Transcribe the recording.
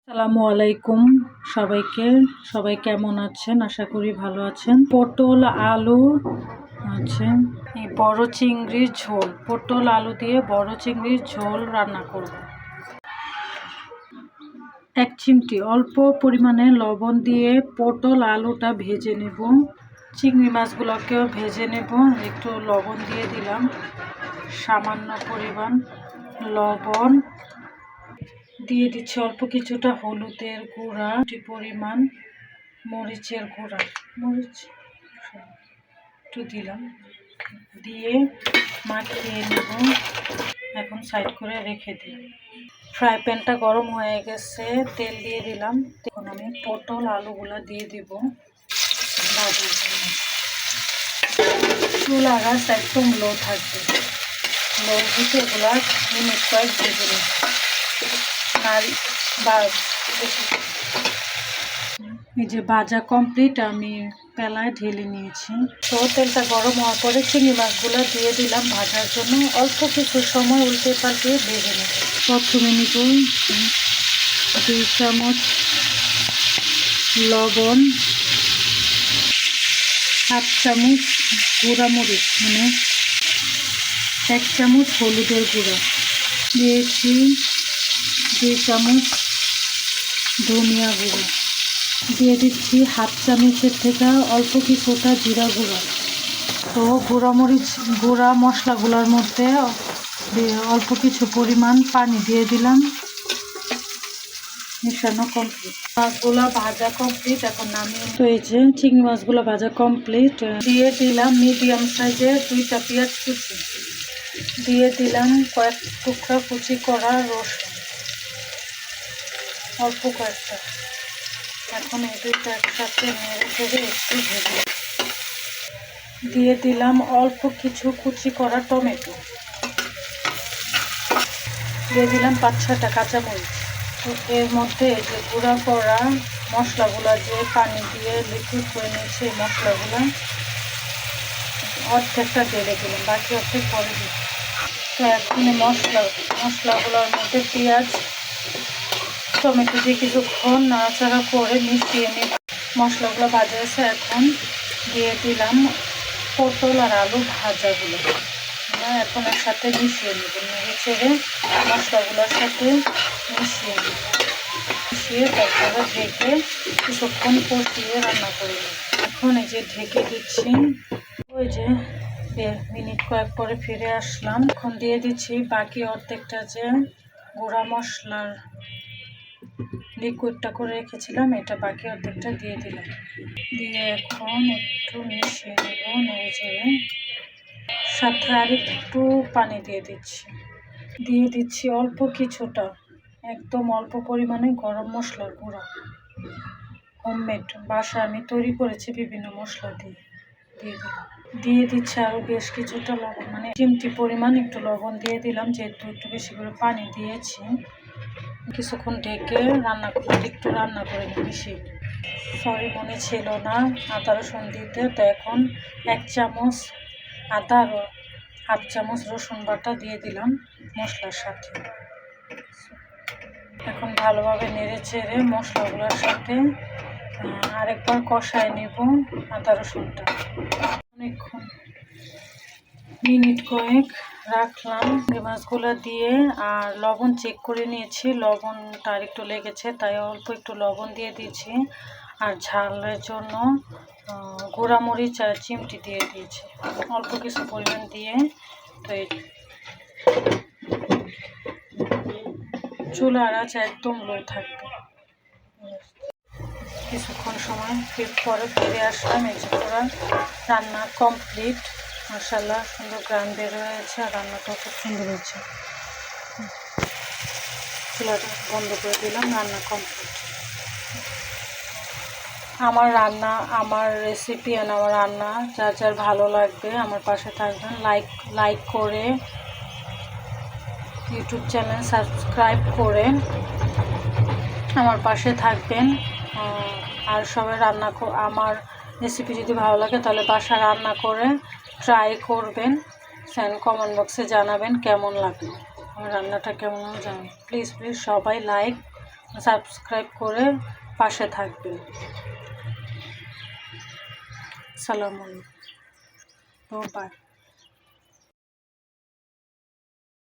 আসসালামু আলাইকুম সবাইকে। সবাই কেমন আছেন? আশা করি ভালো আছেন। পটল আলু আছে, এই বড় চিংড়ির ঝোল, পটল আলু দিয়ে বড় চিংড়ির ঝোল রান্না করব। এক চিমটি অল্প পরিমাণে লবণ দিয়ে পটল আলুটা ভেজে নেব। চিংড়ি মাছগুলোকেও ভেজে নেব। একটু লবণ দিয়ে দিলাম, সামান্য পরিমাণ লবণ দিয়ে দিচ্ছি, অল্প কিছুটা হলুদের গুঁড়া, পরিমাণ মরিচের গুঁড়া, মরিচ একটু দিলাম, দিয়ে মাখিয়ে নেব। এখন সাইড করে রেখে দিই। ফ্রাই প্যানটা গরম হয়ে গেছে, তেল দিয়ে দিলাম। এখন আমি পটল আলুগুলো দিয়ে দিব ভাজার জন্য। চুলার আঁচ একদম লো থাকবে, লো হিটে এগুলো মিনিট কয়েক ভেজে নেব। এই যে ভাজা কমপ্লিট, আমি পেলায় ঢেলে নিয়েছি। তো তেলটা গরম হওয়ার পরে চিংড়ি মাছগুলো দিয়ে দিলাম ভাজার জন্য। অল্প কিছু সময় উল্টে পাল্টে ভেজে নেব। প্রথমে নিব 2 চামচ লবণ, 7 চামচ গুঁড়া মরিচ, মানে 1 চামচ হলুদের গুঁড়া দিয়েছি, 2 চামচ ধনিয়া গুঁড়ো দিয়ে দিচ্ছি, 1/2 চামচের থেকে অল্প কিছুটা জিরা গুঁড়া। তো গুঁড়া মশলাগুলোর মধ্যে অল্প কিছু পরিমাণ পানি দিয়ে দিলাম। মিশানো কমপ্লিট, মাছগুলো ভাজা কমপ্লিট। এখন নামিয়ে তো এই যে চিংড়ি মাছগুলো ভাজা কমপ্লিট। দিয়ে দিলাম মিডিয়াম সাইজের 2টা পেঁয়াজ কুচি, দিয়ে দিলাম কয়েক টুকরা কুচি করা রসুন, অল্প কয়েকটা। এখন এই দুইটা একসাথে নেড়ে চেড়ে একটু ভেজে দিয়ে দিলাম অল্প কিছু কুচি করা টমেটো, দিয়ে দিলাম 5-6টা কাঁচামরিচ। তো এর মধ্যে যে গুঁড়া করা মশলাগুলো, যে পানি দিয়ে লিকুইড করে নিয়েছি, এই মশলাগুলো অর্ধেকটা ঢেলে দিলাম, বাকি অর্ধেক পরে দিই। তো এখন মশলাগুলোর মধ্যে পেঁয়াজ টমেটো দিয়ে কিছুক্ষণ নাড়াচাড়া করে মিশিয়ে নিই। মশলাগুলো ভাজা আছে, এখন দিয়ে দিলাম পটল আর আলু ভাজাগুলো। এখন এর সাথে মিশিয়ে নেব, নেড়ে চেড়ে মশলাগুলোর সাথে মিশিয়ে নেব, মিশিয়ে তারপরে ঢেকে কিছুক্ষণ কষিয়ে রান্না করে নেব। এখন এই যে ঢেকে দিচ্ছি, ওই যে মিনিট কয়েক পরে ফিরে আসলাম। এখন দিয়ে দিচ্ছি বাকি অর্ধেকটা যে গুঁড়া মশলার লিকুইডটা করে রেখেছিলাম, এটা বাকি অর্ধেকটা দিয়ে দিলাম। দিয়ে এখন একটু মিশিয়ে নেব, নেড়ে চেড়ে। সাথে আর একটু পানি দিয়ে দিচ্ছি অল্প কিছুটা, একদম অল্প পরিমাণে গরম মশলার গুঁড়া, হোমমেড, বাসায় আমি তৈরি করেছি বিভিন্ন মশলা দিয়ে দিয়ে দিচ্ছি আরও বেশ কিছুটা লবণ, মানে চিমটি পরিমাণ একটু লবণ দিয়ে দিলাম, যেহেতু একটু বেশি করে পানি দিয়েছি। কিছুক্ষণ ঢেকে একটু রান্না করে মিশিয়ে। সরি, মনে ছিল না আদা রসুন দিতে, তো এখন 1 চামচ আদা আর 1/2 চামচ রসুন বাটা দিয়ে দিলাম মশলার সাথে। এখন ভালোভাবে নেড়ে চেড়ে মশলাগুলোর সাথে আরেকবার কষায় নেব আদা রসুনটা। অনেকক্ষণ মিনিট কয়েক রাখলাম। মাছগুলো দিয়ে আর লবণ চেক করে নিয়েছি, লবণটা আর একটু লেগেছে, তাই অল্প একটু লবণ দিয়ে দিয়েছি। আর ঝালের জন্য গুঁড়া মরিচ আর চিমটি দিয়ে দিয়েছি, অল্প কিছু পরিমাণ দিয়ে। তো চুলার আঁচ একদম লো থাকবে। কিছুক্ষণ সময় পরে ফিরে আসলাম, এই যে পুরো রান্না কমপ্লিট। মাশাআল্লাহ সুন্দর গ্রান বের হয়েছে, আর রান্নাটাও খুব সুন্দর হয়েছে। চুলাটা বন্ধ করে দিলাম, রান্না কমপ্লিট। আমার রেসিপি আর আমার রান্না যার ভালো লাগবে আমার পাশে থাকবেন, লাইক করে ইউটিউব চ্যানেল সাবস্ক্রাইব করে আমার পাশে থাকবেন। আর সবাই আমার রেসিপি যদি ভালো লাগে তাহলে বাসা রান্না করে ট্রাই করবেন, কমেন্ট বক্সে জানাবেন কেমন লাগলো, আমার রান্নাটা কেমন জানাবেন। প্লিজ সবাই লাইক সাবস্ক্রাইব করে পাশে থাকবেন। সালাম আলাইকুম, বাই।